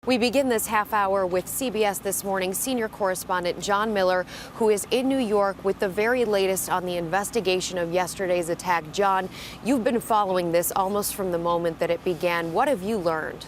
We begin this half hour with CBS This Morning senior correspondent John Miller, who is in New York with the very latest on the investigation of yesterday's attack. John, you've been following this almost from the moment that it began. What have you learned?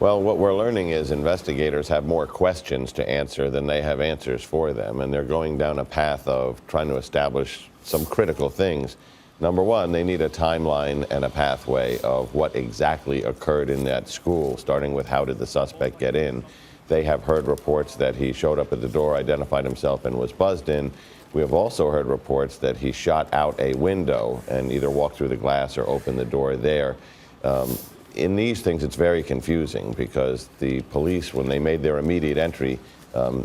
Well, what we're learning is investigators have more questions to answer than they have answers for them, and they're going down a path of trying to establish some critical things. Number one, they need a timeline and a pathway of what exactly occurred in that school, starting with how did the suspect get in. They have heard reports that he showed up at the door, identified himself, and was buzzed in. We have also heard reports that he shot out a window and either walked through the glass or opened the door there. In these things, it's very confusing because the police, when they made their immediate entry,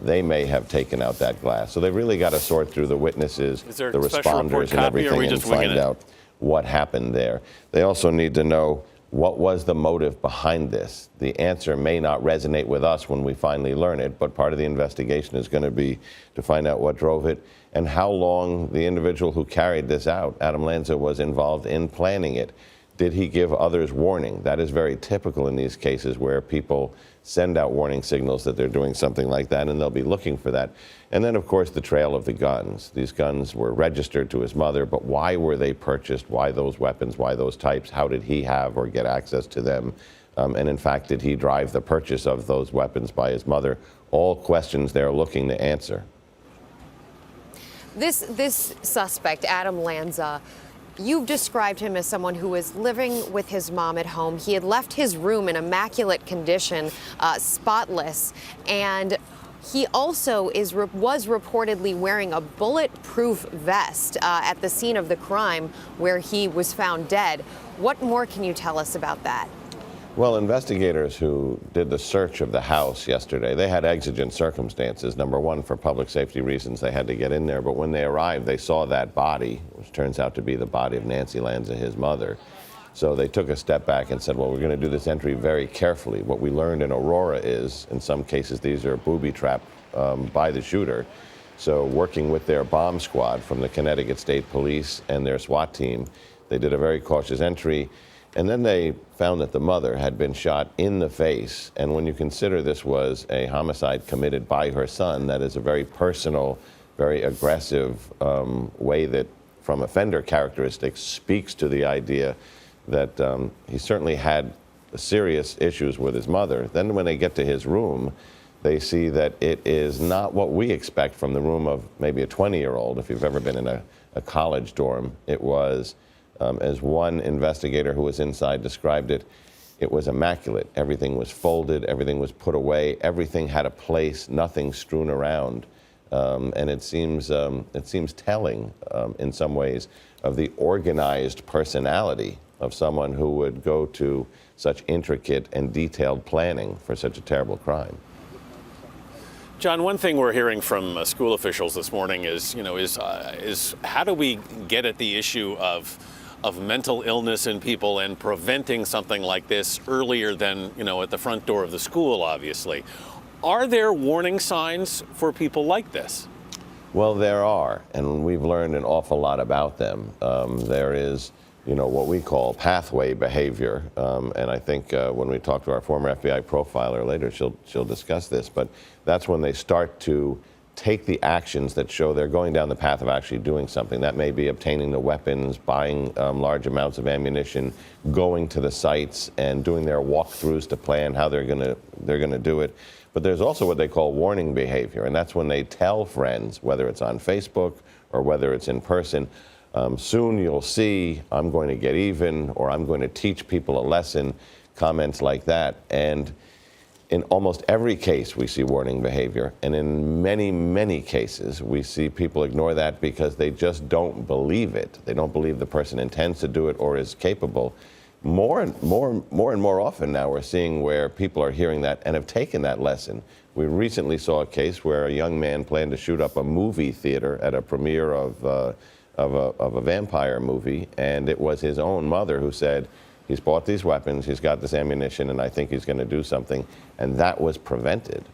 they may have taken out that glass. So they've really got to sort through the witnesses, the responders, and everything and find out what happened there. They also need to know what was the motive behind this. The answer may not resonate with us when we finally learn it, but part of the investigation is going to be to find out what drove it and how long the individual who carried this out, Adam Lanza, was involved in planning it. Did he give others warning? That is very typical in these cases where people send out warning signals that they're doing something like that, and they'll be looking for that. And then, of course, the trail of the guns. These guns were registered to his mother, but why were they purchased? Why those weapons? Why those types? How did he have or get access to them? And in fact, did he drive the purchase of those weapons by his mother? All questions they're looking to answer. This suspect, Adam Lanza, you've described him as someone who was living with his mom at home. He had left his room in immaculate condition, spotless, and he also was reportedly wearing a bulletproof vest at the scene of the crime where he was found dead. What more can you tell us about that? Well, investigators who did the search of the house yesterday, they had exigent circumstances. Number one, for public safety reasons, they had to get in there. But when they arrived, they saw that body, which turns out to be the body of Nancy Lanza, his mother. So they took a step back and said, well, we're going to do this entry very carefully. What we learned in Aurora is, in some cases, these are booby-trapped by the shooter. So working with their bomb squad from the Connecticut State Police and their SWAT team, they did a very cautious entry. And then they found that the mother had been shot in the face. And when you consider this was a homicide committed by her son, that is a very personal, very aggressive way that, from offender characteristics, speaks to the idea that he certainly had serious issues with his mother. Then when they get to his room, they see that it is not what we expect from the room of maybe a 20-year-old. If you've ever been in a college dorm, it was, as one investigator who was inside described it, it was immaculate. Everything was folded, everything was put away, everything had a place, nothing strewn around. And it seems telling in some ways of the organized personality of someone who would go to such intricate and detailed planning for such a terrible crime. John, one thing we're hearing from school officials this morning is how do we get at the issue of mental illness in people and preventing something like this earlier than, at the front door of the school, obviously. Are there warning signs for people like this? Well, there are, and we've learned an awful lot about them. There is, what we call pathway behavior, and I think when we talk to our former FBI profiler later, she'll discuss this, but that's when they start to take the actions that show they're going down the path of actually doing something. That may be obtaining the weapons, buying large amounts of ammunition, going to the sites and doing their walkthroughs to plan how they're gonna do it. But there's also what they call warning behavior, and that's when they tell friends, whether it's on Facebook or whether it's in person, soon you'll see I'm going to get even, or I'm going to teach people a lesson, comments like that. And in almost every case, we see warning behavior, and in many, many cases, we see people ignore that because they just don't believe it. They don't believe the person intends to do it or is capable. More and more often now, we're seeing where people are hearing that and have taken that lesson. We recently saw a case where a young man planned to shoot up a movie theater at a premiere of a vampire movie, and it was his own mother who said, he's bought these weapons, he's got this ammunition, and I think he's going to do something. And that was prevented